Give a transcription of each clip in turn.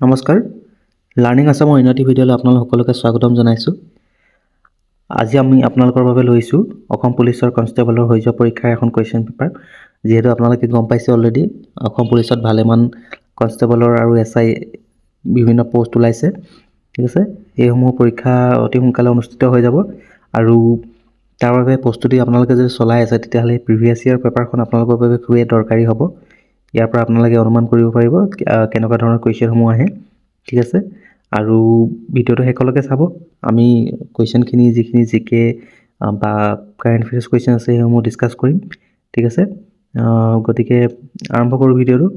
নমস্কাৰ লাৰ্ণিং আছামৰ উন্নতি ভিডিঅ'লৈ আপোনালোক সকলোকে স্বাগতম জনাইছোঁ। আজি আমি আপোনালোকৰ বাবে লৈছোঁ অসম পুলিচৰ কনষ্টেবলৰ হৈ যোৱা পৰীক্ষাৰ এখন কুৱেশ্যন পেপাৰ। যিহেতু আপোনালোকে গম পাইছে অলৰেডি অসম পুলিচত ভালেমান কনষ্টেবলৰ আৰু SI বিভিন্ন পোষ্ট ওলাইছে, ঠিক আছে। এইসমূহ পৰীক্ষা অতি সোনকালে অনুষ্ঠিত হৈ যাব আৰু তাৰ বাবে প্ৰস্তুতি আপোনালোকে যদি চলাই আছে তেতিয়াহ'লে প্ৰিভিয়াছ ইয়াৰ পেপাৰখন আপোনালোকৰ বাবে খুবেই দৰকাৰী হ'ব। ইয়াৰ পৰা আপোনালোকে অনুমান কৰিব পাৰিব কেনেকুৱা ধৰণৰ কুৱেশ্যনসমূহ আহে, ঠিক আছে। আৰু ভিডিঅ'টো শেষলৈকে চাব। আমি কুৱেশ্যনখিনি যিখিনি GK বা কাৰেণ্ট এফেয়াৰ্ছ কুৱেশ্যন আছে সেইসমূহ ডিছকাছ কৰিম, ঠিক আছে। গতিকে আৰম্ভ কৰোঁ ভিডিঅ'টো।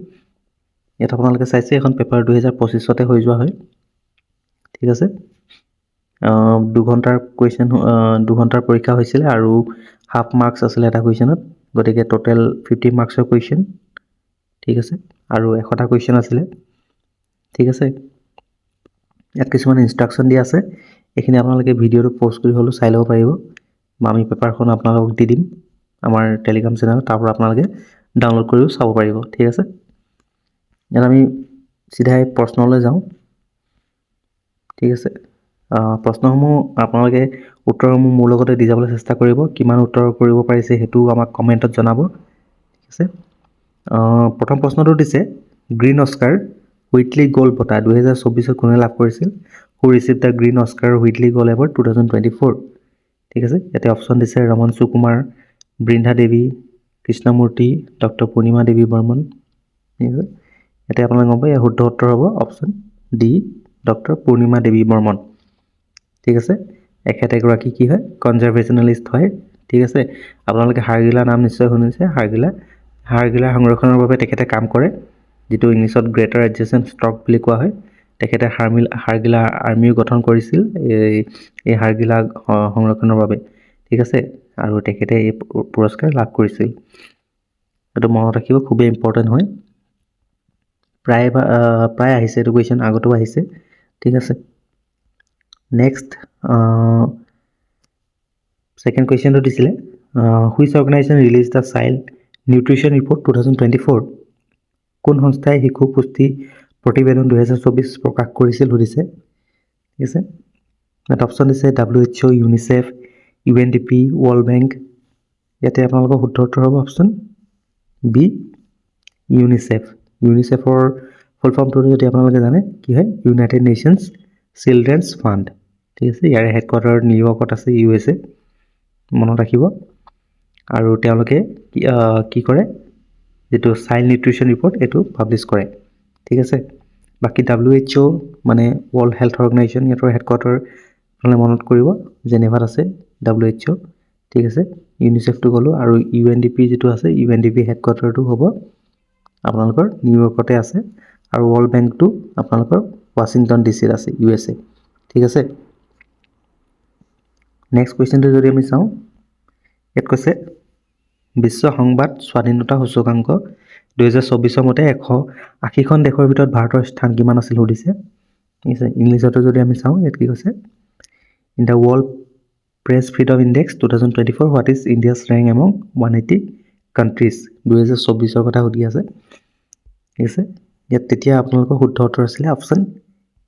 ইয়াত আপোনালোকে চাইছে এখন পেপাৰ 2025 হৈ যোৱা হয়, ঠিক আছে। 2 ঘণ্টাৰ কুৱেশ্যন 2 ঘণ্টাৰ পৰীক্ষা হৈছিলে আৰু হাফ মাৰ্কছ আছিলে এটা কুৱেশ্যনত। গতিকে টোটেল 50 মাৰ্কছৰ কুৱেশ্যন, ঠিক আছে। আৰু 100টা কুৱেশ্যন আছিলে, ঠিক আছে। ইয়াত কিছুমান ইনষ্ট্ৰাকশ্যন দিয়া আছে, এইখিনি আপোনালোকে ভিডিঅ'টো প'জ কৰি হ'লেও চাই ল'ব পাৰিব বা আমি পেপাৰখন আপোনালোকক দি দিম আমাৰ টেলিগ্ৰাম চেনেলত, তাৰ পৰা আপোনালোকে ডাউনলোড কৰিও চাব পাৰিব, ঠিক আছে। ইয়াত আমি চিধাই প্ৰশ্নলৈ যাওঁ, ঠিক আছে। প্ৰশ্নসমূহ আপোনালোকে উত্তৰসমূহ মোৰ লগতে দি যাবলৈ চেষ্টা কৰিব। কিমান উত্তৰ কৰিব পাৰিছে সেইটোও আমাক কমেণ্টত জনাব, ঠিক আছে। প্ৰথম প্ৰশ্নটো দিছে গ্ৰীণ অস্কাৰ হুইটলি গ'ল্ড বঁটা 2024 কোনে লাভ কৰিছিল? Who received the green Oscar Whitley gold award 2024, ঠিক আছে। ইয়াতে অপশ্যন দিছে ৰমন সুকুমাৰ, বৃন্দা দেৱী, কৃষ্ণমূৰ্তি, ডক্টৰ পূৰ্ণিমা দেৱী বৰ্মন, ঠিক আছে। ইয়াতে আপোনালোকে গম পায় শুদ্ধ উত্তৰ হ'ব option D, doctor Purnima Devi Barman, ঠিক আছে। এখেত এগৰাকী কি হয়? কনজাৰভেশ্যনেলিষ্ট হয়, ঠিক আছে। আপোনালোকে হাড়গিলা নাম নিশ্চয় শুনিছে। হাড়গিলা সংৰক্ষণৰ বাবে তেখেতে কাম কৰে, যিটো ইংলিছত গ্ৰেটাৰ এডজেচেণ্ট ষ্টক বুলি কোৱা হয়। তেখেতে হাড়গিলা আৰ্মিও গঠন কৰিছিল এই হাড়গিলা সংৰক্ষণৰ বাবে, ঠিক আছে। আৰু তেখেতে এই পুৰস্কাৰ লাভ কৰিছিল। এইটো মনত ৰাখিব, খুবেই ইম্পৰ্টেণ্ট হয়। প্ৰায় আহিছে এইটো কুৱেশ্যন, আগতেও আহিছে, ঠিক আছে। নেক্সট ছেকেণ্ড কুৱেশ্যনটো দিছিলে which organisation release the child nutrition report 2024? কোন সংস্থাই শিশু পুষ্টি প্ৰতিবেদন 2024 প্ৰকাশ কৰিছিল সুধিছে, ঠিক আছে। ইয়াত অপশ্যন দিছে WHO, UNICEF, UNDP, world bank. ইয়াতে আপোনালোকৰ শুদ্ধ উত্তৰ হ'ব অপশ্যন বি, ইউনিচেফ। ইউনিচেফৰ ফুল ফৰ্মটো যদি আপোনালোকে জানে কি হয়? ইউনাইটেড নেশ্যনছ চিলড্ৰেনছ ফাণ্ড, ঠিক আছে। ইয়াৰে হেডকোৱাৰ্টাৰ নিউয়ৰ্কত আছে, USA, মনত ৰাখিব। আৰু তেওঁলোকে কি কৰে? যিটো চাইল্ড নিউট্ৰিশ্যন ৰিপৰ্ট এইটো পাব্লিছ কৰে, ঠিক আছে। বাকী WHO মানে ৱৰ্ল্ড হেল্থ অৰ্গেনাইজেশ্যন, সিহঁতৰ হেডকোৱাৰ্টাৰ আপোনালোকে মনত কৰিব জেনেভাত আছে WHO, ঠিক আছে। ইউনিচেফটো ক'লোঁ আৰু UNDP যিটো আছে UNDP হেডকোৱাৰ্টাৰটো হ'ব আপোনালোকৰ নিউয়ৰ্কতে আছে আৰু ৱৰ্ল্ড বেংকটো আপোনালোকৰ ৱাশ্বিংটন DC আছে, USA, ঠিক আছে। নেক্সট কুৱেশ্যনটো যদি আমি চাওঁ, ইয়াত কৈছে বিশ্ব সংবাদ স্বাধীনতা সূচকাংক 2024 মতে 180খন দেশৰ ভিতৰত ভাৰতৰ স্থান কিমান আছিল সুধিছে, ঠিক আছে। ইংলিছতো যদি আমি চাওঁ, ইয়াত কি কৈছে? In the world press freedom index 2024 what is India's rank among 180 countries? 2024 কথা সুধি আছে, ঠিক আছে। ইয়াত তেতিয়া আপোনালোকৰ শুদ্ধ উত্তৰ আছিলে অপশ্যন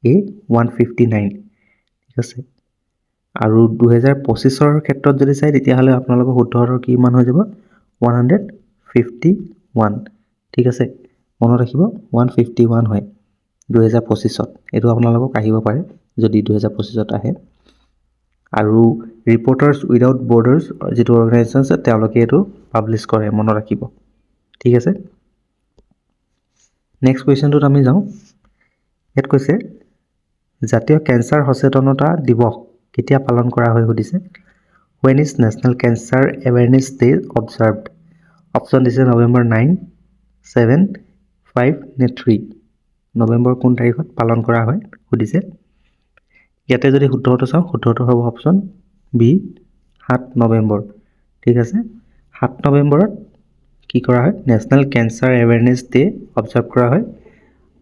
এ, 159, ঠিক আছে। আৰু 2025 ক্ষেত্ৰত যদি চাই তেতিয়াহ'লে আপোনালোকৰ শুদ্ধ উত্তৰ কিমান হৈ যাব? 151, ঠিক আছে। মনত ৰাখিব 151 হয় 2025। এইটো আপোনালোকক আহিব পাৰে যদি 2025 আহে। আৰু ৰিপৰ্টাৰ্ছ উইদাউট বৰ্ডাৰ্ছ যিটো অৰ্গেনাইজেশ্যন আছে তেওঁলোকে এইটো পাব্লিছ কৰে, মনত ৰাখিব, ঠিক আছে। নেক্সট কুৱেশ্যনটোত আমি যাওঁ। ইয়াত কৈছে জাতীয় কেঞ্চাৰ সচেতনতা দিৱস কেতিয়া পালন কৰা হয় সুধিছে। When is national cancer awareness day observed? Option দিছে নৱেম্বৰ 9, 7, 5 নে 3? নৱেম্বৰ কোন তাৰিখত পালন কৰা হয় সুধিছে। ইয়াতে যদি শুদ্ধ উত্তৰ চাওঁ, শুদ্ধ উত্তৰ হ'ব অপশ্যন বি, 7 নৱেম্বৰ, ঠিক আছে। 7 নৱেম্বৰত কি কৰা হয়? National cancer awareness day observe কৰা হয়।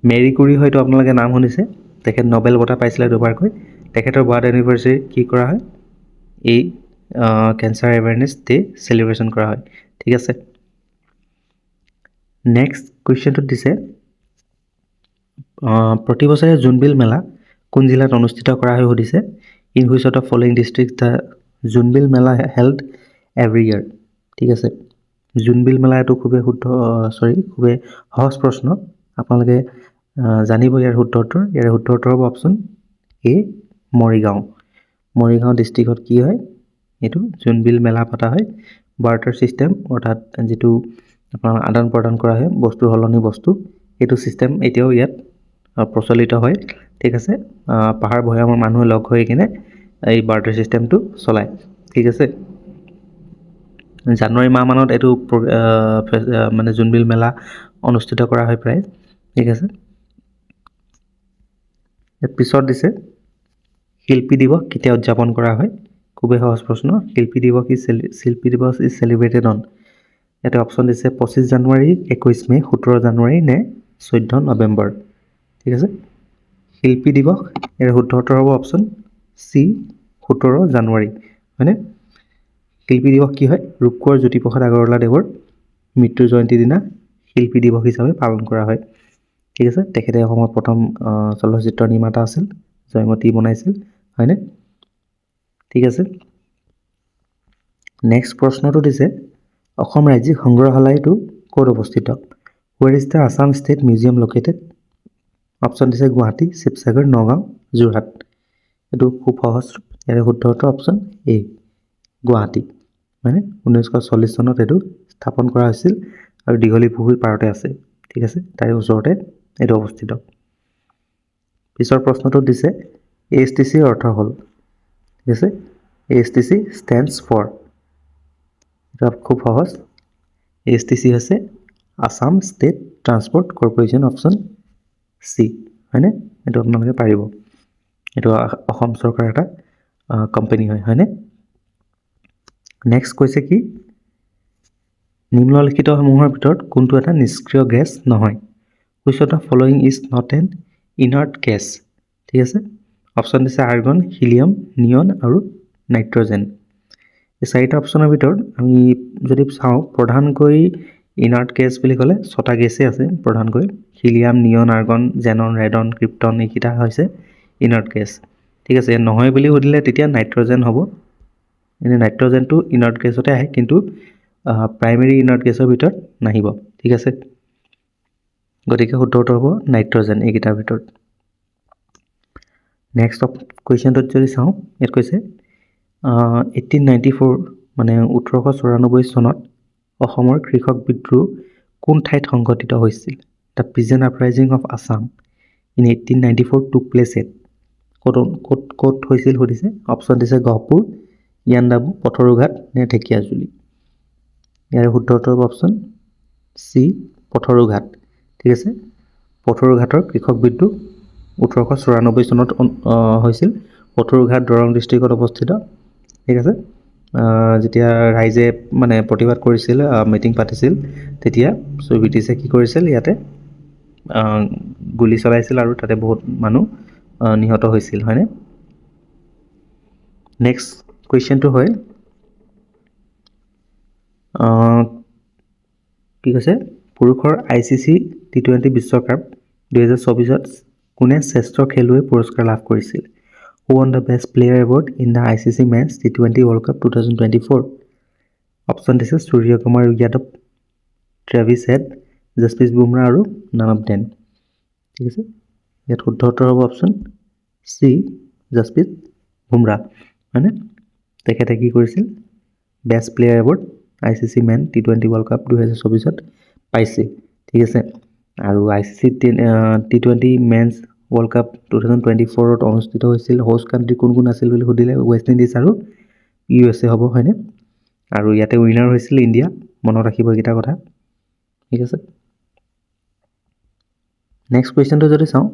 মেৰী কুৰী হয়তো আপোনালোকে নাম শুনিছে, তেখেত নবেল বঁটা পাইছিলে দুবাৰকৈ। তেখেতৰ বাৰ্থ এনিভাৰ্চাৰীত কি কৰা হয়? এই কেঞ্চাৰ এৱেৰনেছ ডে চেলিব্ৰেশ্যন কৰা হয়, ঠিক আছে। নেক্সট কুৱেশ্যনটোত দিছে প্ৰতি বছৰে জোনবিল মেলা কোন জিলাত অনুষ্ঠিত কৰা হয় সুধিছে। In which of the following district the Jonbeel mela held every year. ঠিক আছে, জোনবিল মেলা এইটো খুবেই খুবেই সহজ প্ৰশ্ন। আপোনালোকে জানিব ইয়াৰ শুদ্ধ উত্তৰ হ'ব অপশ্যন এ মৰিগাঁও। মৰিগাঁও ডিষ্ট্ৰিক্টত কি হয়, এইটো জোনবিল মেলা পতা হয়। বাৰ্টাৰ ছিষ্টেম অৰ্থাৎ যিটো আপোনাৰ আদান প্ৰদান কৰা হয় বস্তুৰ সলনি বস্তু, সেইটো ছিষ্টেম এতিয়াও ইয়াত প্ৰচলিত হয়। ঠিক আছে, পাহাৰ ভৈয়ামৰ মানুহে লগ হৈ কিনে এই বাৰ্টাৰ ছিষ্টেমটো চলায়। ঠিক আছে, জানুৱাৰী মাহমানত এইটো মানে জোনবিল মেলা অনুষ্ঠিত কৰা হয় প্ৰায়। ঠিক আছে, পিছত দিছে শিল্পী দিৱস কেতিয়া উদযাপন কৰা হয়। খুবেই সহজ প্ৰশ্ন। শিল্পী দিৱস ইজ চেলিব্ৰেটেড অন। ইয়াতে অপশ্যন দিছে 25 জানুৱাৰী, 21 মে', 17 জানুৱাৰী নে 14 নৱেম্বৰ। ঠিক আছে, শিল্পী দিৱস ইয়াৰ শুদ্ধ উত্তৰ হ'ব অপশ্যন চি 17 জানুৱাৰী। হয়নে? শিল্পী দিৱস কি হয়, ৰূপকোঁৱৰ জ্যোতিপ্ৰসাদ আগৰৱালাদেৱৰ মৃত্যু জয়ন্তীৰ দিনা শিল্পী দিৱস হিচাপে পালন কৰা হয়। ঠিক আছে, তেখেতে অসমৰ প্ৰথম চলচ্চিত্ৰ নিৰ্মাতা আছিল, জয়মতী বনাইছিল। হয়নে? ঠিক আছে, নেক্সট প্ৰশ্নটো দিছে অসম ৰাজ্যিক সংগ্ৰহালয়টো ক'ত অৱস্থিত। ৱেৰ is the Assam state museum located. Option দিছে গুৱাহাটী, শিৱসাগৰ, নগাঁও, যোৰহাট। এইটো খুব সহজ, ইয়াৰে শুদ্ধ উত্তৰ অপশ্যন এ গুৱাহাটী। মানে 1940 চনত এইটো স্থাপন কৰা হৈছিল আৰু দীঘলী পুখুৰীৰ পাৰতে আছে। ঠিক আছে, তাৰে ওচৰতে এইটো অৱস্থিত। পিছৰ প্ৰশ্নটো দিছে ASTC ৰ অৰ্থ হ'ল। ঠিক আছে, ASTC stands for, এটা খুব সহজ, ASTC হৈছে Assam state transport corporation, option C. হয়নে? এইটো আপোনালোকে পাৰিব, এইটো অসম চৰকাৰৰ এটা কোম্পানী হয়। হয়নে? নেক্সট কৈছে কি, নিম্নলিখিতসমূহৰ ভিতৰত কোনটো এটা নিষ্ক্ৰিয় গেছ নহয়। Which of the following is not an inert gas. ঠিক আছে, অপশ্যন দিছে আৰ্গন, হিলিয়াম, নিয়ন আৰু নাইট্ৰজেন। এই চাৰিটা অপশ্যনৰ ভিতৰত আমি যদি চাওঁ, প্ৰধানকৈ ইনাৰ্ট গেছ বুলি ক'লে 6টা গেছেই আছে প্ৰধানকৈ। হিলিয়াম, নিয়ন, আৰ্গন, জেনন, ৰেডন, ক্ৰিপ্টন, এইকেইটা হৈছে ইনাৰ্ট গেছ। ঠিক আছে, নহয় বুলি সুধিলে তেতিয়া নাইট্ৰজেন হ'ব। এনে নাইট্ৰজেনটো ইনাৰ্ট গেছতে আহে, কিন্তু প্ৰাইমেৰী ইনাৰ্ট গেছৰ ভিতৰত নাহিব। ঠিক আছে, গতিকে শুদ্ধ উত্তৰ হ'ব নাইট্ৰজেন এইকেইটাৰ ভিতৰত। নেক্সট কুৱেশ্যনটোত যদি চাওঁ, ইয়াত কৈছে 1894 মানে 1894 চনত অসমৰ কৃষক বিদ্ৰোহ কোন ঠাইত সংঘটিত হৈছিল। The pigeon uprising of Assam in 1894 টুক প্লেচ এট। ক'ত হৈছিল সুধিছে। অপশ্যন দিছে গহপুৰ, ইয়াণ্ডাবু, পথৰুঘাট নে ঢেকীয়াজুলি। ইয়াৰ শুদ্ধ উত্তৰ হ'ব অপশ্যন চি পথৰুঘাট। ঠিক আছে, পথৰুঘাটৰ কৃষক বিদ্ৰোহ 1894 চনত হৈছিল। পথৰুঘাট দৰং ডিষ্ট্ৰিক্টত অৱস্থিত। ঠিক আছে, যেতিয়া ৰাইজে মানে প্ৰতিবাদ কৰিছিল, মিটিং পাতিছিল, তেতিয়া ব্ৰিটিছে কি কৰিছিল, ইয়াতে গুলী চলাইছিল আৰু তাতে বহুত মানুহ নিহত হৈছিল। হয়নে? নেক্সট কুৱেশ্যনটো হয় কি কৈছে, পুৰুষৰ ICC T20 বিশ্বকাপ 2024 কোনে শ্ৰেষ্ঠ খেলুৱৈ পুৰস্কাৰ লাভ কৰিছিল। Who won the best player award in the ICC Men's T20 World Cup 2024? Option দিছে সূৰ্য কুমাৰ যাদৱ, ট্ৰেভিছ হেড, জসপ্ৰীত বুমৰাহ আৰু নান অফ দেম। ঠিক আছে, ইয়াত শুদ্ধ উত্তৰ হ'ব অপশ্যন চি জসপ্ৰীত বুমৰাহ। হয়নে? তেখেতে কি কৰিছিল, best player award ICC men T20 world cup 2024 পাইছিল। ঠিক আছে, আৰু ICC T20 men's world cup 2024 অনুষ্ঠিত হৈছিল। হোষ্ট কাণ্ট্ৰি কোন কোন আছিল বুলি সুধিলে ৱেষ্ট ইণ্ডিজ আৰু USA হ'ব। হয়নে? আৰু ইয়াতে উইনাৰ হৈছিল ইণ্ডিয়া, মনত ৰাখিব এইকেইটা কথা। ঠিক আছে, নেক্সট কুৱেশ্যনটো যদি চাওঁ,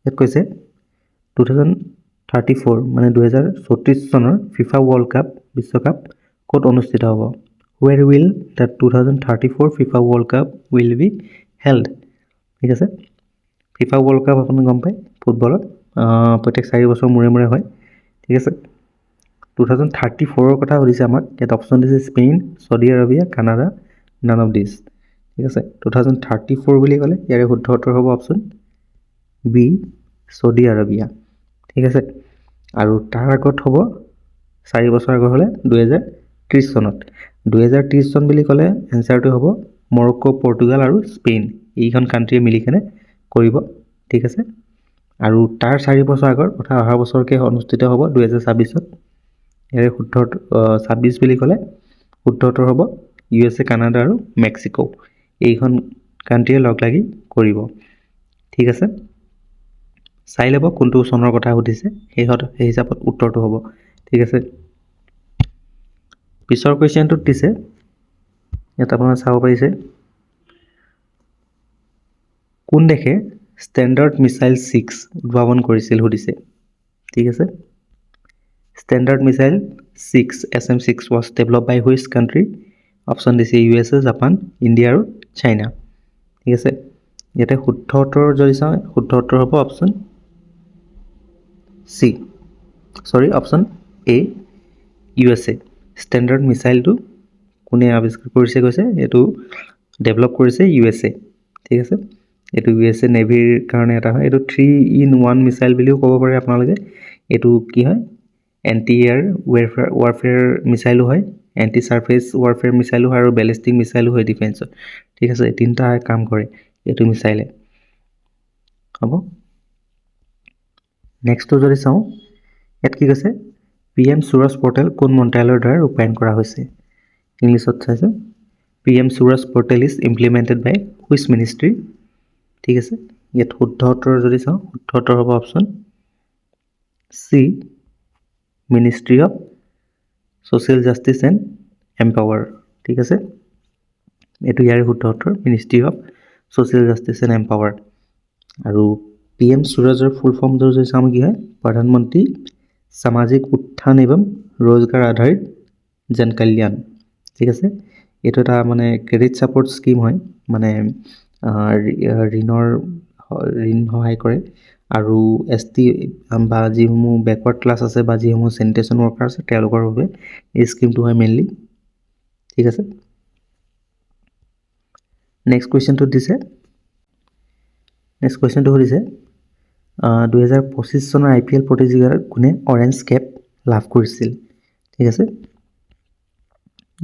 ইয়াত কৈছে 2034 মানে 2034 চনৰ ফিফা ৱৰ্ল্ড কাপ বিশ্বকাপ ক'ত অনুষ্ঠিত হ'ব। Where will the 2034 FIFA World Cup will be held? ঠিক আছে, ফিফা ৱৰ্ল্ড কাপ আপুনি গম পায় ফুটবলত প্ৰত্যেক 4 বছৰ মূৰে মূৰে হয়। ঠিক আছে, 2034 কথা সুধিছে আমাক। ইয়াত অপশ্যন দিছে Spain, Saudi Arabia, Canada, none of this. ঠিক আছে, 2034 বুলি ক'লে ইয়াৰে শুদ্ধ উত্তৰ হ'ব অপশ্যন বি সৌদি আৰবিয়া। ঠিক আছে, আৰু তাৰ আগত হ'ব 4 বছৰ আগত হ'লে 2030 চনত। 2030 চন বুলি ক'লে এনচাৰটো হ'ব মৰক্কো, পৰ্তুগাল আৰু স্পেইন, এইখন কাণ্ট্ৰিয়ে মিলি কেনে কৰিব। ঠিক আছে, আৰু তাৰ 4 বছৰ আগৰ কথা অহা বছৰকে অনুষ্ঠিত হ'ব 2026ত। ইয়াৰে শুদ্ধ 26 বুলি ক'লে শুদ্ধতৰ হ'ব USA, কানাডা আৰু মেক্সিকো, এইখন কাণ্ট্ৰিয়ে লগ লাগি কৰিব। ঠিক আছে, চাই ল'ব কোনটো চনৰ কথা সুধিছে, সেই হিচাপত উত্তৰটো হ'ব। ঠিক আছে, পিছৰ কুৱেশ্যনটোত দিছে, ইয়াত আপোনাৰ চাব পাৰিছে, কোন দেশে ষ্টেণ্ডাৰ্ড মিছাইল 6 উদ্ভাৱন কৰিছিল সুধিছে। ঠিক আছে, standard missile 6 SM-6 was developed by which country? Option দিছে USA, জাপান, ইণ্ডিয়া আৰু চাইনা। ঠিক আছে, ইয়াতে শুদ্ধ উত্তৰ যদি চাওঁ, শুদ্ধ উত্তৰ হ'ব option option A USA। Standard মিছাইলটো কোনে আৱিষ্কাৰ কৰিছে কৈছে, এইটো ডেভেলপ কৰিছে USA। ঠিক আছে, এইটো USA নেভিৰ কাৰণে এটা হয়, এইটো 3-in-1 মিছাইল বুলিও ক'ব পাৰে আপোনালোকে। এইটো কি হয়, এণ্টি এয়াৰ ৱাৰফেয়াৰ মিছাইলো হয়, এণ্টি ছাৰ্ফেচ ৱাৰফেয়াৰ মিছাইলো হয়, আৰু বেলিষ্টিক মিছাইলো হয় ডিফেন্সত। ঠিক আছে, এই তিনিটা কাম কৰে এইটো মিছাইলে। হ'ব, নেক্সটটো যদি চাওঁ, ইয়াত কি কৈছে, PM সুৰজ পৰ্টেল কোন মন্ত্ৰালয়ৰ দ্বাৰা ৰূপায়ণ কৰা হৈছে। ইংলিছত চাইছে, PM Suraj portal is implemented by which ministry. ঠিক আছে, ইয়াত শুদ্ধ উত্তৰ যদি চাওঁ, শুদ্ধ উত্তৰ হ'ব option C, ministry of social justice and empower. ঠিক আছে, এইটো ইয়াৰে শুদ্ধ উত্তৰ, ministry of social justice and empower. আৰু PM সুৰজৰ ফুল ফৰ্মটো যদি চাওঁ কি হয়, প্ৰধানমন্ত্ৰী সামাজিক উত্থান এবং ৰোজগাৰ আধাৰিত জন কল্যাণ। ঠিক আছে, এইটো এটা মানে ক্ৰেডিট ছাপৰ্ট স্কিম হয়, মানে ঋণ সহায় কৰে, আৰু ST বা যিসমূহ বেকৱাৰ্ড ক্লাছ আছে বা যিসমূহ চেনিটেশ্যন ৱৰ্কাৰ আছে তেওঁলোকৰ বাবে এই স্কিমটো হয় মেইনলি। ঠিক আছে, নেক্সট কুৱেশ্যনটো দিছে, নেক্সট কুৱেশ্যনটো সুধিছে, 2025 চনৰ IPL প্ৰতিযোগিতাত কোনে অৰেঞ্জ কেপ লাভ কৰিছিল। ঠিক আছে,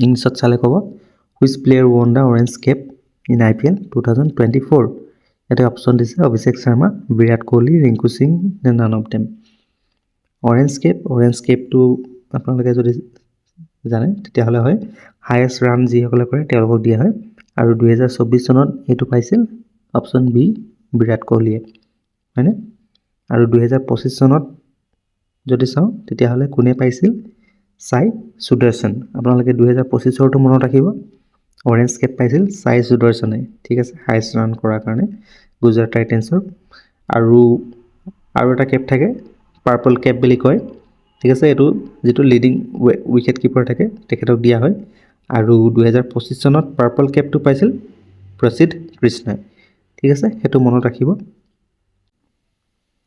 ইংলিছত চালে ক'ব, which player one the orange cap in IPL 2024। ইয়াতে অপশ্যন দিছে অভিষেক শৰ্মা, বিৰাট কোহলি, ৰিংকু সিং নে নান অফ দেম। অৰেঞ্জ কেপটো আপোনালোকে যদি জানে তেতিয়াহ'লে হয় হায়েষ্ট ৰাণ যিসকলে কৰে তেওঁলোকক দিয়া হয়, আৰু 2024 চনত এইটো পাইছিল অপশ্যন বি, বিৰাট কোহলিয়ে, হয়নে। আৰু 2025 চনত যদি চাওঁ তেতিয়াহ'লে কোনে পাইছিল, সাই সুদৰ্শন। আপোনালোকে 2025ৰটো মনত ৰাখিব, অৰেঞ্জ কেপ পাইছিল সাই সুদৰ্শনে। ঠিক আছে, হায়েষ্ট ৰাণ কৰাৰ কাৰণে গুজৰাট টাইটেন্সৰ। আৰু এটা কেপ থাকে, পাৰ্পল কেপ বুলি কয়। ঠিক আছে, এইটো যিটো লিডিং উইকেট কিপাৰ থাকে তেখেতক দিয়া হয়, আৰু 2025 চনত পাৰ্পল কেপটো পাইছিল প্ৰসিদ্ধ কৃষ্ণই। ঠিক আছে, সেইটো মনত ৰাখিব।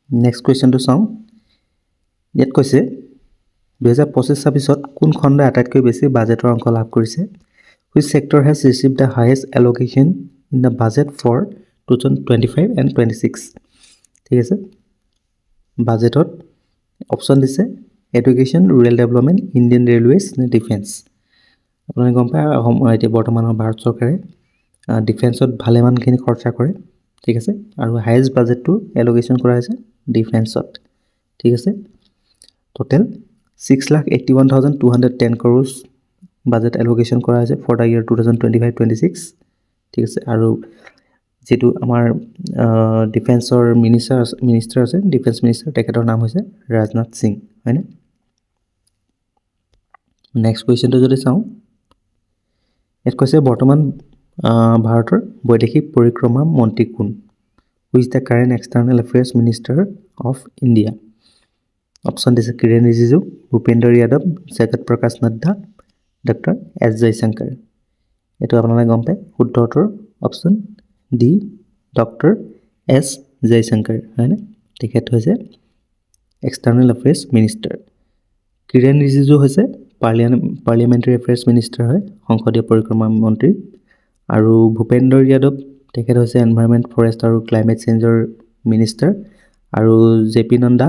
নেক্সট কুৱেশ্যনটো চাওঁ, ইয়াত কৈছে 2025-26ত কোন খণ্ডই আটাইতকৈ বেছি বাজেটৰ অংশ লাভ কৰিছে। Which sector has received the highest allocation in the budget for 2025 and 26। ঠিক আছে, বাজেটত অপশ্যন দিছে education, rural development, Indian railways নে ডিফেন্স। আপোনালোকে গম পায় এতিয়া বৰ্তমানৰ ভাৰত চৰকাৰে ডিফেন্সত ভালেমানখিনি খৰচা কৰে। ঠিক আছে, আৰু হায়েষ্ট বাজেটটো এল'কেশ্যন কৰা হৈছে ডিফেন্সত। ঠিক আছে, টোটেল 6,81,210 crores বাজেট এল'কেশ্যন কৰা হৈছে ফৰ দ্য ইয়াৰ 2025-26। ঠিক আছে, আৰু যিটো আমাৰ ডিফেন্সৰ মিনিষ্টাৰ আছে, ডিফেন্স মিনিষ্টাৰ, তেখেতৰ নাম হৈছে ৰাজনাথ সিং, হয়নে। নেক্সট কুৱেশ্যনটো যদি চাওঁ, ইয়াত কৈছে বৰ্তমান ভাৰতৰ বৈদেশিক পৰিক্ৰমা মন্ত্ৰী কোন। Which the current external affairs minister of India. Option দিছে কিৰেণ ৰিজিজু, ভূপেন্দ্ৰ যাদৱ, জগত প্ৰকাশ নাড্ডা, ডক্টৰ S জয়শংকৰ। এইটো আপোনালোকে গম পায়, শুদ্ধ উত্তৰ option D, doctor S Jaishankar, হয়নে। তেখেত হৈছে external affairs minister. Kiren Rijiju হৈছে পাৰ্লিয়ামেণ্টাৰী এফেয়াৰ্ছ মিনিষ্টাৰ হয়, সংসদীয় পৰিক্ৰমা মন্ত্ৰী। আৰু ভূপেন্দ্ৰ যাদৱ তেখেত হৈছে এনভাইৰনমেণ্ট, ফৰেষ্ট আৰু ক্লাইমেট চেঞ্জৰ মিনিষ্টাৰ আৰু জে পি নাড্ডা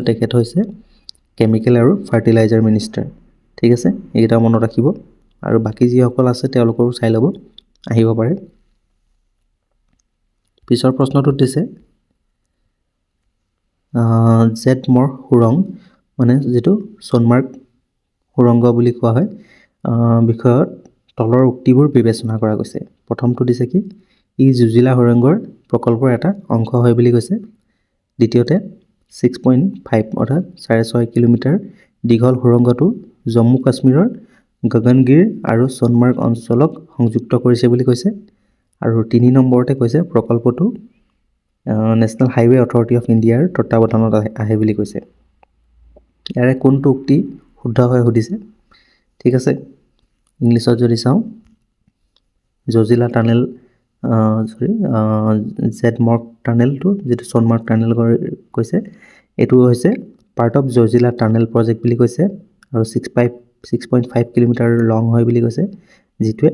তেখেত হৈছে কেমিকেল আৰু ফাৰ্টিলাইজাৰ মিনিষ্টাৰ। ঠিক আছে, এইকেইটা মনত ৰাখিব আৰু বাকী যিসকল আছে তেওঁলোকৰো চাই ল'ব, আহিব পাৰে। পিছৰ প্ৰশ্নটোত দিছে জেডমৰ সুৰং, মানে যিটো সোণমাৰ্গ সুৰংগ বুলি কোৱা হয়, বিষয়ত তলৰ উক্তিবোৰ বিবেচনা কৰা গৈছে। প্ৰথমটো দিছে কি, ই জোজিলা সুৰংগৰ প্ৰকল্পৰ এটা অংশ হয় বুলি কৈছে। দ্বিতীয়তে 6.5 অৰ্থাৎ 6.5 কিলোমিটাৰ দীঘল সুৰংগটো জম্মু কাশ্মীৰৰ গগনগিৰ আৰু সোণমাৰ্গ অঞ্চলক সংযুক্ত কৰিছে বুলি কৈছে। আৰু 3 নম্বৰতে কৈছে প্ৰকল্পটো নেশ্যনেল হাইৱে অথৰিটি অফ ইণ্ডিয়াৰ তত্বাৱধানত আহে বুলি কৈছে। ইয়াৰে কোনটো উক্তি শুদ্ধ হয় সুধিছে। ঠিক আছে, ইংলিছত যদি চাওঁ, জজিলা টানেল জেডমৰ্গ টানেলটো যিটো সোণমাৰ্গ টানেল কৈছে, এইটো হৈছে part of Zojila tunnel project বুলি কৈছে আৰু 6.5 কিলোমিটাৰ লং হয় বুলি কৈছে, যিটোৱে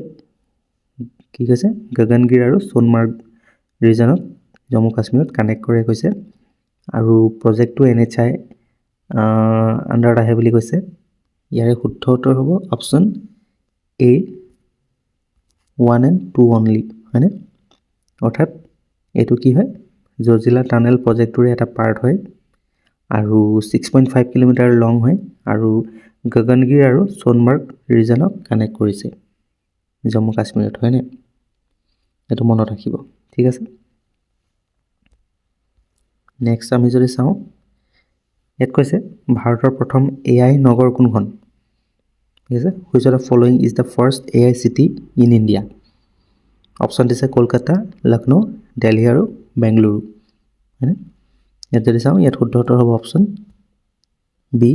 কি কৈছে গগনগিৰ আৰু সোণমাৰ্গ ৰিজনক জম্মু কাশ্মীৰত কানেক্ট কৰে কৈছে। আৰু প্ৰজেক্টটো NHI আণ্ডাৰত আহে বুলি কৈছে। ইয়াৰে শুদ্ধ উত্তৰ হ'ব অপশ্যন A 1 and 2 অনলি, হয়নে? অৰ্থাৎ এইটো কি হয়, জজিলা টানেল প্ৰজেক্টটোৰে এটা পাৰ্ট হয় আৰু 6.5 কিলোমিটাৰ লং হয় আৰু গগনগিৰ আৰু সোণমাৰ্গ ৰিজনক কানেক্ট কৰিছে জম্মু কাশ্মীৰত, হয়নে? এইটো মনত ৰাখিব। ঠিক আছে, নেক্সট আমি যদি চাওঁ, ইয়াত কৈছে ভাৰতৰ প্ৰথম AI নগৰ কোনখন? ঠিক আছে, which of the following is the first AI city in India? Option দিছে কলকাতা, লক্ষ্ণৌ, দিল্লী আৰু বেংগলুৰু, হয়নে? ইয়াত যদি চাওঁ, ইয়াত শুদ্ধ উত্তৰ হ'ব অপশ্যন বি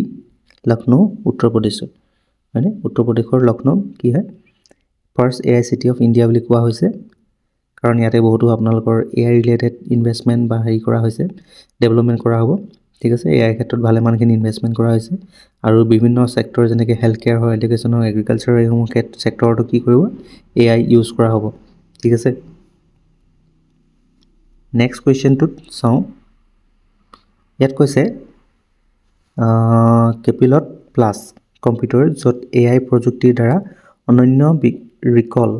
লক্ষ্ণৌ, উত্তৰ প্ৰদেশত, হয়নে? উত্তৰ প্ৰদেশৰ লক্ষ্ণৌ কি হয়, first AI city of India বুলি কোৱা হৈছে, কাৰণ ইয়াতে বহুতো আপোনালোকৰ AI ৰিলেটেড ইনভেষ্টমেণ্ট বা হেৰি কৰা হৈছে, ডেভেলপমেণ্ট কৰা হ'ব। ঠিক আছে, AI ক্ষেত্ৰত ভালেমানখিনি ইনভেষ্টমেণ্ট কৰা হৈছে আৰু বিভিন্ন ছেক্টৰ যেনেকৈ হেল্থ কেয়াৰ হয়, এডুকেশ্যন হয়, এগ্ৰিকালচাৰ, এইসমূহ ছেক্টৰতো কি কৰিব, AI ইউজ কৰা হ'ব। ঠিক আছে, নেক্সট কুৱেশ্যনটোত চাওঁ। ইয়াত কৈছে কেপিলট প্লাছ কম্পিউটাৰ য'ত AI প্ৰযুক্তিৰ দ্বাৰা অনন্য ৰিকল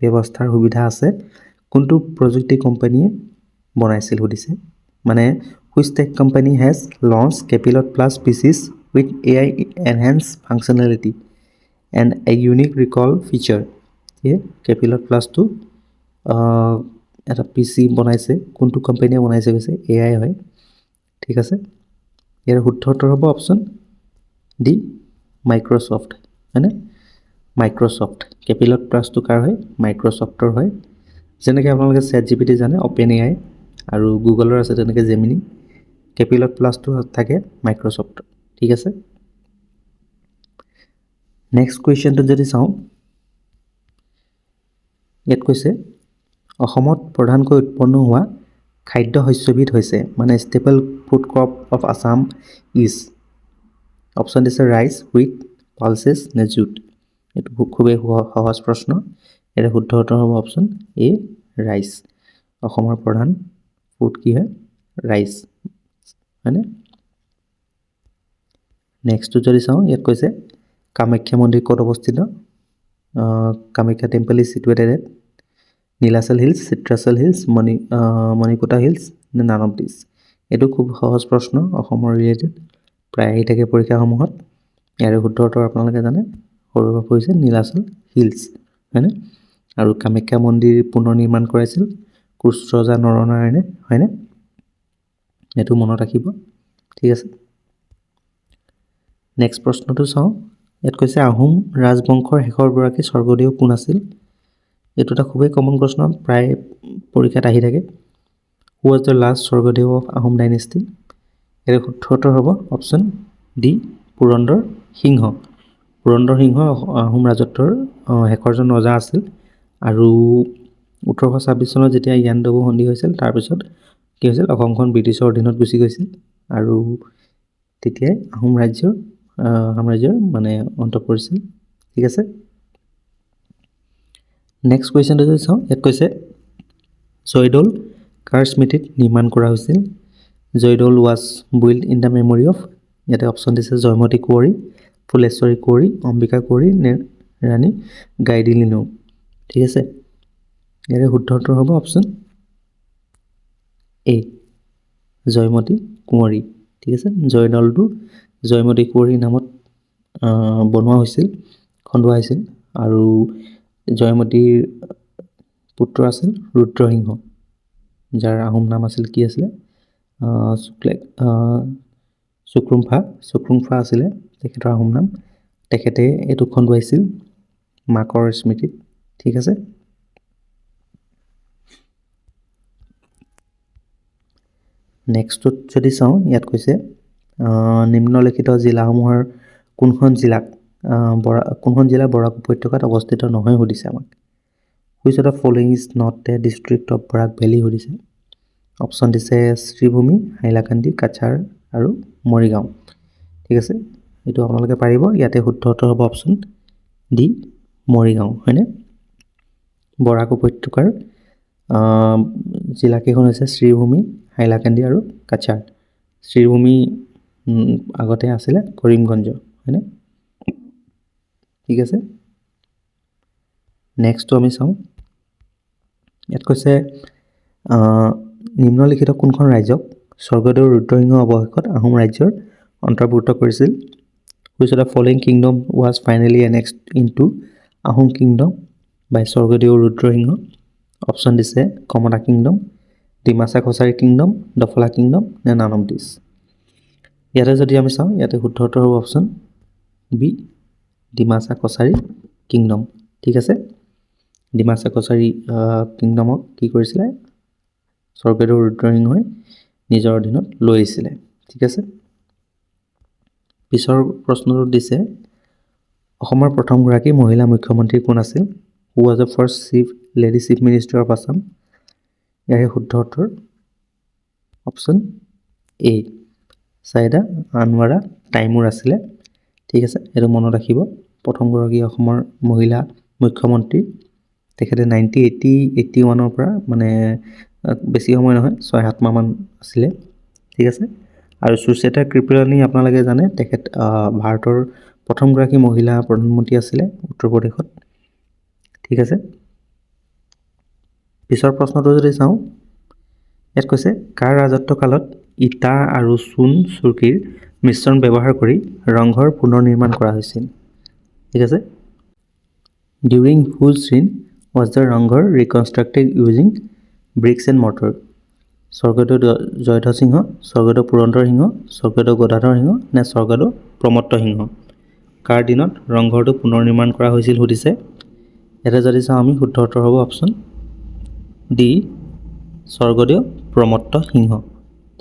ব্যৱস্থাৰ সুবিধা আছে, কোনটো প্ৰযুক্তি কোম্পানীয়ে বনাইছিল সুধিছে। মানে which tech company has launch Copilot plus PCs with AI enhance functionality and a unique recall feature. Copilot প্লাছটো এটা PC বনাইছে, কোনটো কোম্পানীয়ে বনাইছে কৈছে, AI হয়। ঠিক আছে, ইয়াৰ শুদ্ধ উত্তৰ হ'ব অপশ্যন ডি মাইক্ৰ'ছফ্ট, হয়নে? মাইক্ৰ'ছফ্ট। কেপিলট প্লাছটো কাৰ হয়, মাইক্ৰ'ছফ্টৰ হয়। যেনেকৈ আপোনালোকে ChatGPT জানে অপেন AI আৰু গুগলৰ আছে তেনেকৈ জেমিনি, কেপিলট প্লাছটো থাকে মাইক্ৰ'ছফ্টৰ। ঠিক আছে, নেক্সট কুৱেশ্যনটোত যদি চাওঁ, ইয়াত কৈছে অসমত প্ৰধানকৈ উৎপন্ন হোৱা খাদ্য শস্যবিধ হৈছে, মানে staple food crop of Assam is. Option দিছে ৰাইচ, হুইট, পালচেছ নে জুট। এইটো খুবেই সহজ প্ৰশ্ন। ইয়াৰে শুদ্ধ উত্তৰ হ'ব অপশ্যন এ ৰাইচ। অসমৰ প্ৰধান ফুড কি হয়, ৰাইচ, হয়নে? নেক্সটটো যদি চাওঁ, ইয়াত কৈছে কামাখ্যা মন্দিৰ ক'ত অৱস্থিত? Kamakhya temple is situated at Nilachal hills, Chitrachal hills, Manikuta hills নে নান অফ দিছ। এইটো খুব সহজ প্ৰশ্ন, অসমৰ ৰিলেটেড, প্ৰায় আহি থাকে পৰীক্ষাসমূহত। ইয়াৰে শুদ্ধ উত্তৰ আপোনালোকে জানে, সৌৰভ হৈছে নীলাচল হিলছ, হয়নে? আৰু কামাখ্যা মন্দিৰ পুনৰ নিৰ্মাণ কৰাইছিল কোচ ৰজা নৰনাৰায়ণে, হয়নে? এইটো মনত ৰাখিব। ঠিক আছে, নেক্সট প্ৰশ্নটো চাওঁ। ইয়াত কৈছে আহোম ৰাজবংশৰ শেষৰগৰাকী স্বৰ্গদেউ কোন আছিল? এইটো এটা খুবেই কমন প্ৰশ্ন, প্ৰায় পৰীক্ষাত আহি থাকে। Who was the last Swargadeo of Ahom dynasty? ইয়াৰ শুদ্ধ উত্তৰ হ'ব অপশ্যন ডি পুৰন্দৰ সিংহ। পুৰন্দৰ সিংহ আহোম ৰাজত্বৰ শেষৰজন ৰজা আছিল আৰু 1826 চনত যেতিয়া ইয়াণ্ডাবু সন্ধি হৈছিল, তাৰপিছত কি হৈছিল, অসমখন ব্ৰিটিছৰ অধীনত গুচি গৈছিল আৰু তেতিয়াই আহোম সাম্ৰাজ্যৰ মানে অন্ত পৰিছিল। ঠিক আছে, নেক্সট কুৱেশ্যনটো যদি চাওঁ, ইয়াত কৈছে জয়দৌল কাৰ স্মৃতিত নিৰ্মাণ কৰা হৈছিল? Joydol was build in the memory of, ইয়াতে অপশ্যন দিছে জয়মতী কুঁৱৰী, ফুলেশ্বৰী কুঁৱৰী, অম্বিকা কুঁৱৰী নে ৰাণী গাইদিলিনো। ঠিক আছে, ইয়াৰে শুদ্ধ উত্তৰ হ'ব অপশ্যন এ, জয়মতী কুঁৱৰী। ঠিক আছে, জয়দৌলটো জয়মতী কুঁৱৰীৰ নামত বনোৱা হৈছিল, খন্দোৱা হৈছিল। আৰু জয়মতীৰ পুত্ৰ আছিল ৰুদ্ৰসিংহ, যাৰ আহোম নাম আছিল কি আছিলে চুক্ৰুংফা আছিলে তেখেতৰ আহোম নাম। তেখেতে এইটো খন্দুৱাইছিল মাকৰ স্মৃতিত। ঠিক আছে, নেক্সটটোত যদি চাওঁ, ইয়াত কৈছে নিম্নলিখিত জিলাসমূহৰ কোনখন জিলা বৰাক উপত্যকাত অৱস্থিত নহয় সুধিছে আমাক। Which of the following is not the district of Barak valley সুধিছে। অপশ্যন দিছে শ্ৰীভূমি, হাইলাকান্দি, কাছাৰ আৰু মৰিগাঁও। ঠিক আছে, এইটো আপোনালোকে পাৰিব। ইয়াতে শুদ্ধ উত্তৰ হ'ব অপশ্যন ডি, মৰিগাঁও, হয়নে? বৰাক উপত্যকাৰ জিলাকেইখন হৈছে শ্ৰীভূমি, হাইলাকান্দি আৰু কাছাৰ। শ্ৰীভূমি আগতে আছিলে কৰিমগঞ্জ, হয়নে? ঠিক আছে, নেক্সটটো আমি চাওঁ। ইয়াত কৈছে নিম্নলিখিত কোনখন ৰাজ্যক স্বৰ্গদেউ ৰুদ্ৰসিংহ অৱশেষত আহোম ৰাজ্যৰ অন্তৰ্ভুক্ত কৰিছিল? Which of the following kingdom was finally annexed into Ahom kingdom by Swargadeo Rudrasingha. Option দিছে Kamata kingdom, Dimasa Kachari kingdom, Daphla kingdom নে নান অফ দিছ। ইয়াতে যদি আমি চাওঁ, ইয়াতে শুদ্ধ উত্তৰ হ'ব option B, Dimasa Kachari kingdom. ঠিক আছে, ডিমাচা কছাৰী কিংডমক কি কৰিছিলে স্বৰ্গদেউ ৰুদ্ৰসিংহই নিজৰ অধীনত লৈ আহিছিলে। ঠিক আছে, পিছৰ প্ৰশ্নটো দিছে অসমৰ প্ৰথমগৰাকী মহিলা মুখ্যমন্ত্ৰী কোন আছিল? হু was the first lady chief minister of Assam. ইয়াৰে শুদ্ধ উত্তৰ অপশ্যন এ, ছাইদা আনোৱাৰা টাইমুৰ আছিলে। ঠিক আছে, এইটো মনত ৰাখিব। প্ৰথমগৰাকী অসমৰ মহিলা মুখ্যমন্ত্ৰী, তেখেতে 1981 পৰা মানে বেছি সময় নহয়, 6-7 মাহমান আছিলে। ঠিক আছে, আৰু সুচেতা কৃপলানী আপোনালোকে জানে, তেখেত ভাৰতৰ প্ৰথমগৰাকী মহিলা প্ৰধানমন্ত্ৰী আছিলে উত্তৰ প্ৰদেশত। ঠিক আছে, পিছৰ প্ৰশ্নটো যদি চাওঁ, ইয়াত কৈছে কাৰ ৰাজত্ব কালত ইটা আৰু চূণ চুৰকিৰ মিশ্ৰণ ব্যৱহাৰ কৰি ৰংঘৰ পুনৰ নিৰ্মাণ কৰা হৈছিল? ঠিক আছে, during whose reign was the Rangghar reconstructed using bricks and mortar? Swargadeo Jayadhwaj Singha, Swargadeo Purandar Singha, Swargadeo Gadadhar Singha নে স্বৰ্গদেউ প্ৰমত্ত সিংহ? কাৰ দিনত ৰংঘৰটো পুনৰ নিৰ্মাণ কৰা হৈছিল সুধিছে। ইয়াতে যদি চাওঁ আমি, শুদ্ধ উত্তৰ হ'ব অপশ্যন ডি, স্বৰ্গদেউ প্ৰমত্ত সিংহ।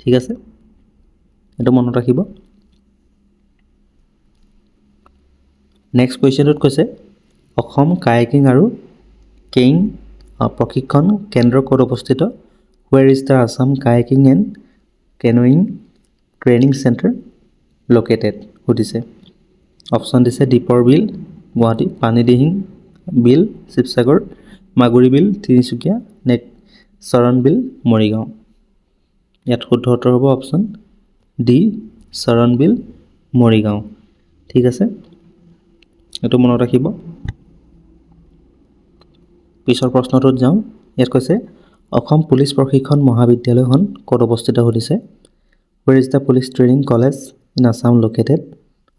ঠিক আছে, এইটো মনত ৰাখিব। নেক্সট কুৱেশ্যনটোত কৈছে অসম কায়াকিং আৰু কেইং প্ৰশিক্ষণ কেন্দ্ৰ ক'ত অৱস্থিত? Where is the Assam kayaking and canoeing training centre located সুধিছে। অপশ্যন দিছে দীপৰ বিল গুৱাহাটী, পানীদিহিং বিল শিৱসাগৰ, মাগুৰী বিল তিনিচুকীয়া নে চৰণ বিল মৰিগাঁও। ইয়াত শুদ্ধ উত্তৰ হ'ব অপশ্যন ডি, চৰণ বিল মৰিগাঁও। ঠিক আছে, এইটো মনত ৰাখিব। পিছৰ প্ৰশ্নটোত যাওঁ। ইয়াত কৈছে অসম পুলিচ প্ৰশিক্ষণ মহাবিদ্যালয়খন ক'ত অৱস্থিত সুধিছে। Where is the police training college in Assam located?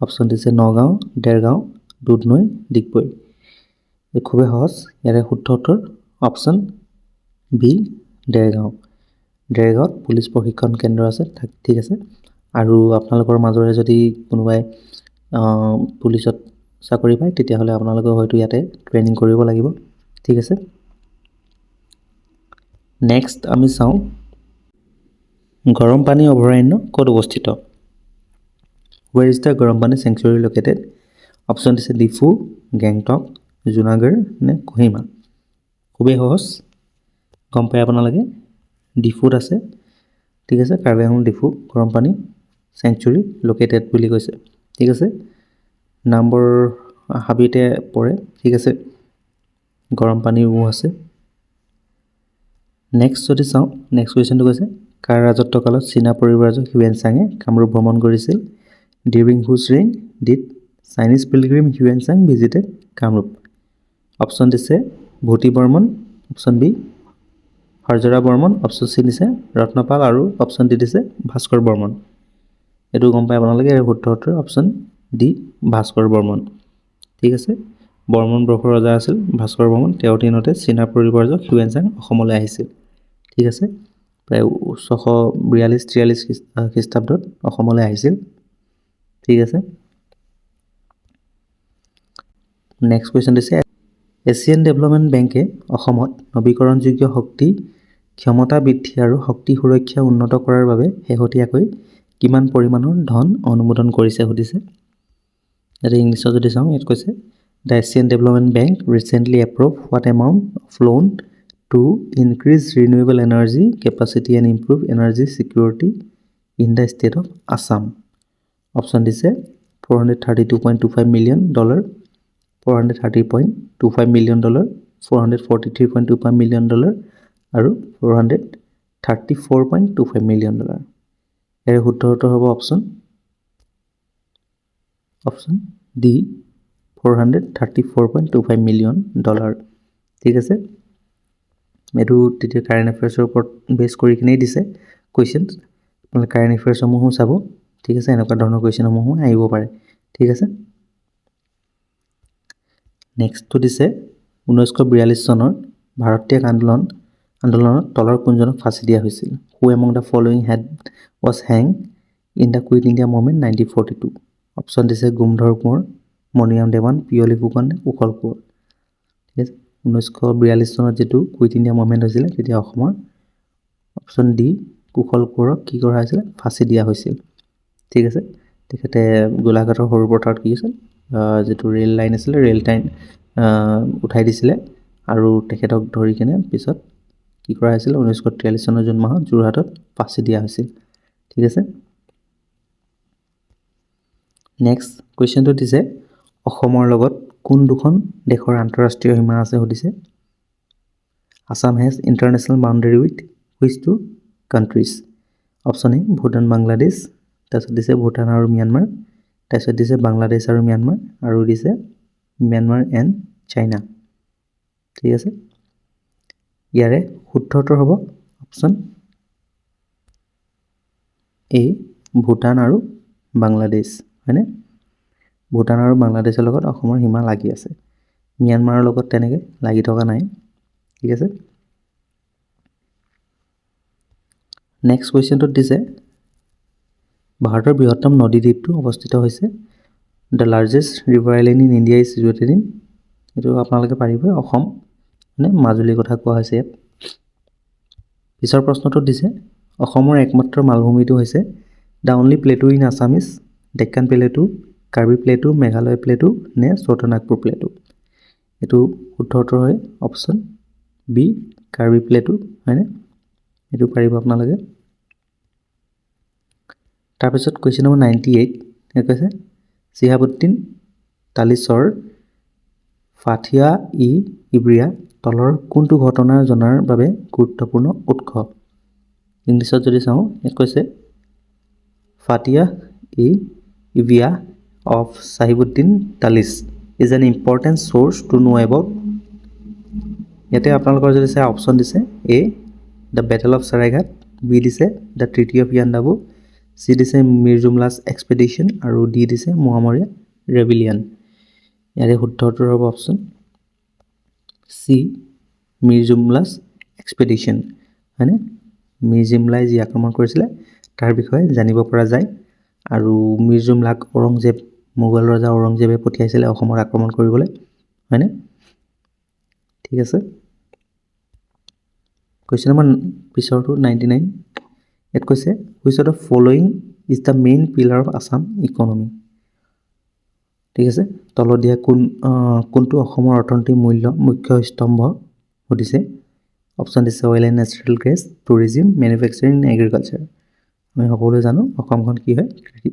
Option দিছে নগাঁও, দেৰগাঁও, দুধনৈ, ডিগবৈ। এই খুবেই সহজ, ইয়াৰে শুদ্ধ উত্তৰ অপশ্যন বি, দেৰগাঁও। দেৰগাঁৱত পুলিচ প্ৰশিক্ষণ কেন্দ্ৰ আছে। ঠিক আছে, আৰু আপোনালোকৰ মাজৰে যদি কোনোবাই পুলিচত চাকৰি পায় তেতিয়াহ'লে আপোনালোকে হয়তো ইয়াতে ট্ৰেইনিং কৰিব লাগিব। ঠিক আছে, নেক্সট আমি চাওঁ গৰমপানী অভয়াৰণ্য ক'ত অৱস্থিত? হুৱেৰ ইজ দ্য গৰমপানী চেংচুৰী লোকেটেড? অপশ্যন দিছে ডিফু, গেংটক, জুনাগড় নে কোহিমা। খুবেই সহজ, গম পাই আপোনালোকে, ডিফুত আছে। ঠিক আছে, কাৰ্বি আংলং ডিফু গৰমপানী চেংচুৰী লোকেটেড বুলি কৈছে। ঠিক আছে, নম্বৰ হাবিতে পৰে। ঠিক আছে, গৰমপানীও আছে। নেক্সট যদি চাওঁ, নেক্সট কুৱেশ্যনটো কৈছে কাৰ ৰাজত্বকালত চীনা পৰিব্ৰাজক হিউৱেনচাঙে কামৰূপ ভ্ৰমণ কৰিছিল? During whose reign did Chinese pilgrim হিউৱেনচাং ভিজিটেড কামৰূপ? অপশ্যন দিছে Bhuti Barman, option B Harjara Barman, option C দিছে ৰত্নপাল আৰু অপশ্যন ডি দিছে ভাস্কৰ বৰ্মন। এইটো গম পাই আপোনালোকে শুদ্ধ উত্তৰ অপশ্যন ডি ভাস্কৰ বৰ্মন। ঠিক আছে, বৰ্মন বংশৰ ৰজা আছিল ভাস্কৰ বৰ্মন। তেওঁৰ দিনতে চীনা পৰিব্ৰাজক হিউৱেনচাং অসমলৈ আহিছিল। ঠিক আছে, প্ৰায় 642-43 খ্ৰীষ্টাব্দত অসমলৈ আহিছিল। ঠিক আছে, নেক্সট কুৱেশ্যন দিছে এছিয়ান ডেভেলপমেণ্ট বেংকে অসমত নৱীকৰণযোগ্য শক্তি ক্ষমতা বৃদ্ধি আৰু শক্তি সুৰক্ষা উন্নত কৰাৰ বাবে শেহতীয়াকৈ কিমান পৰিমাণৰ ধন অনুমোদন কৰিছে সুধিছে। ইয়াতে ইংলিছত যদি চাওঁ, ইয়াত কৈছে the Asian development bank recently approve what amount of loan to increase renewable energy capacity and improve energy security in the state of Assam? Option দিছে $432.25 million, $430.25 million, $443.25 million আৰু $434.25 million। ইয়াৰ শুদ্ধ উত্তৰ হ'ব অপশ্যন ডি $434.25 million। ঠিক আছে, এইটো তেতিয়া current এফেয়াৰ্ছৰ ওপৰত বেছ কৰি কিনেই দিছে কুৱেশ্যন। আপোনালোকে কাৰেণ্ট এফেয়াৰ্ছসমূহো চাব। ঠিক আছে, এনেকুৱা ধৰণৰ কুৱেশ্যনসমূহো আহিব পাৰে। ঠিক আছে, নেক্সটটো দিছে 1942 চনৰ ভাৰত ত্যাগ আন্দোলনত তলৰ কোনজনক ফাঁচি দিয়া হৈছিল? Who among the following head was hang in the quit India movement 1942? Option দিছে গোমধৰ কোঁৱৰ, মণিৰাম দেৱান, পিয়লি ফুকন, কুশল কোঁৱৰ। ঠিক আছে, 1942 চনত যিটো কুইট ইণ্ডিয়া মুভমেণ্ট হৈছিলে তেতিয়া অসমৰ অপশ্যন ডি কুশল কোঁৱৰক কি কৰা হৈছিলে? ফাঁচি দিয়া হৈছিল। ঠিক আছে, তেখেতে গোলাঘাটৰ সৰু পথাৰত কি হৈছিল, যিটো ৰেল লাইন আছিলে ৰেল লাইন উঠাই দিছিলে আৰু তেখেতক ধৰি কিনে পিছত কি কৰা হৈছিল? 1943 চনৰ জুন মাহত যোৰহাটত ফাঁচি দিয়া হৈছিল। ঠিক আছে, নেক্সট কুৱেশ্যনটো দিছে অসমৰ লগত কোন দুখন দেশৰ আন্তঃৰাষ্ট্ৰীয় সীমা আছে সুধিছে। Assam has international boundary with which two countries? Option A Bhutan Bangladesh, তাৰপিছত দিছে ভূটান আৰু ম্যানমাৰ, তাৰপিছত দিছে বাংলাদেশ আৰু ম্যানমাৰ, আৰু দিছে ম্যানমাৰ এণ্ড চাইনা। ঠিক আছে, ইয়াৰে শুদ্ধ উত্তৰ হ'ব অপশ্যন এ ভূটান আৰু বাংলাদেশ। হয়নে? ভূটান আৰু বাংলাদেশৰ লগত অসমৰ সীমা লাগি আছে, ম্যানমাৰৰ লগত তেনেকৈ লাগি থকা নাই। ঠিক আছে, নেক্সট কুৱেশ্যনটোত দিছে ভাৰতৰ বৃহত্তম নদী দ্বীপটো অৱস্থিত হৈছে the largest river island in India is situated in? এইটো আপোনালোকে পাৰিবই, অসম, মানে মাজুলীৰ কথা কোৱা হৈছে ইয়াত। পিছৰ প্ৰশ্নটোত দিছে অসমৰ একমাত্ৰ মালভূমিটো হৈছে the only plateau in Assam is Deccan plateau, Karbi plateau, Meghalaya plateau নে ছৌটানাগপুৰ প্লেটু? এইটো শুদ্ধ উত্তৰ হয় অপশ্যন বি কাৰ্বি প্লেটু। হয়নে? এইটো পাৰিব আপোনালোকে। তাৰপিছত কুৱেশ্যন নম্বৰ 98 ইয়াত কৈছে চিহাবুদ্দিন তালিছৰ ফাথিয়া ই ইব্ৰিয়া তলৰ কোনটো ঘটনা জনাৰ বাবে গুৰুত্বপূৰ্ণ উৎস? ইংলিছত যদি চাওঁ, ইয়াত কৈছে Fathiya i Ibriya of Shihabuddin Talish is an important source to know' about. ইয়াতে আপোনালোকৰ যদি চাই অপশ্যন দিছে A the battle of Saraighat, B দিছে the treaty of Yandabo, C দিছে মিৰ জুমলাছ এক্সপেডিশ্যন, আৰু ডি দিছে মোৱামৰীয়া ৰেবিলিয়ন। ইয়াৰে শুদ্ধ উত্তৰ হ'ব অপশ্যন চি মিৰ জুমলাছ এক্সপেডিশ্যন। হয়নে? মিৰ জুমলাই যি আক্ৰমণ কৰিছিলে তাৰ বিষয়ে জানিব পৰা যায়, আৰু মিৰ জুমলাক ঔৰংজেব, মোগল ৰজা ঔৰংজেবে পঠিয়াইছিলে অসমত আক্ৰমণ কৰিবলৈ। হয়নে? ঠিক আছে, কুৱেশ্যন নম্বৰ পিছৰটো 99 ইয়াত কৈছে which of the following is the main pillar of Assam economy? ঠিক আছে, তলত দিয়া কোনটো অসমৰ অৰ্থনীতিৰ মুখ্য স্তম্ভ সুধিছে। অপশ্যন দিছে oil and natural gas, tourism, manufacturing, agriculture. আমি সকলোৱে জানো অসমখন কি হয়,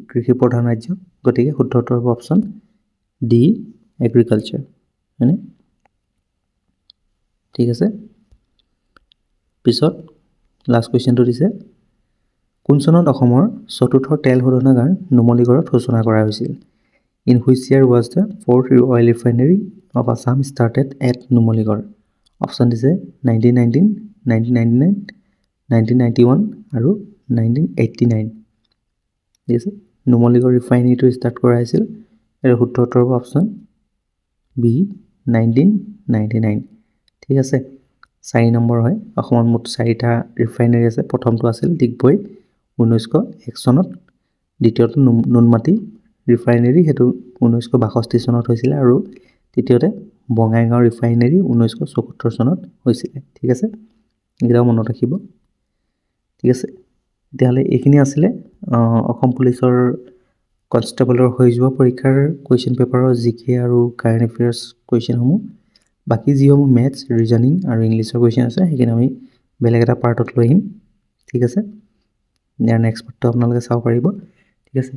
কৃষি প্ৰধান ৰাজ্য, গতিকে শুদ্ধ উত্তৰ হ'ব অপশ্যন ডি এগ্ৰিকালচাৰ। হয়নে? ঠিক আছে, পিছত লাষ্ট কুৱেশ্যনটো দিছে কোন চনত অসমৰ চতুৰ্থ তেল শোধনাগাৰ নুমলীগড়ত সূচনা কৰা হৈছিল in which year was the fourth oil refinery of Assam started at Numaligarh option দিছে 1919, 1999, 1991 আৰু 1989 ঠিক আছে নুমলীগড় ৰিফাইনেৰীটো ষ্টাৰ্ট কৰা হৈছিল আৰু শুদ্ধ উত্তৰ হ'ব অপশ্যন বি 1999 ঠিক আছে 4 নম্বৰ হয় অসমত মুঠ 4টা ৰিফাইনেৰী আছে প্ৰথমটো আছিল ডিগবৈ 1901 চনত দ্বিতীয়টো নুনমাটি ৰিফাইনেৰী সেইটো 1962 চনত হৈছিল আৰু তৃতীয়তে বঙাইগাঁও ৰিফাইনেৰী 1974 চনত হৈছিল ঠিক আছে এইকেইটাও মনত ৰাখিব ঠিক আছে তেতিয়াহ'লে এইখিনি আছিলে অসম পুলিচৰ কনষ্টেবলৰ হৈ যোৱা পৰীক্ষাৰ কুৱেশ্যন পেপাৰৰ জিকে আৰু কাৰেণ্ট এফেয়াৰ্ছ কুৱেশ্যনসমূহ বাকী যিসমূহ মেথছ ৰিজনিং আৰু ইংলিছৰ কুৱেশ্যন আছে সেইখিনি আমি বেলেগ এটা পাৰ্টত লৈ আহিম ঠিক আছে ইয়াৰ নেক্সট পাৰ্টটো আপোনালোকে চাব পাৰিব ঠিক আছে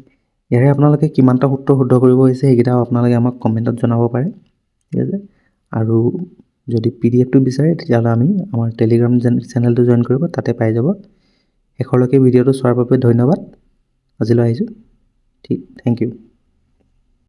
ইয়াৰে আপোনালোকে কিমানটা সূত্ৰ শুদ্ধ কৰিব হৈছে সেইকেইটাও আপোনালোকে আমাক কমেণ্টত জনাব পাৰে ঠিক আছে আৰু যদি পিডিএফটো বিচাৰে তেতিয়াহ'লে আমি আমাৰ টেলিগ্ৰাম চেনেলটো জইন কৰিব তাতে পাই যাব শেষলৈকে ভিডিঅ'টো চোৱাৰ বাবে ধন্যবাদ আজিলৈ আহিছোঁ ঠিক থেংক ইউ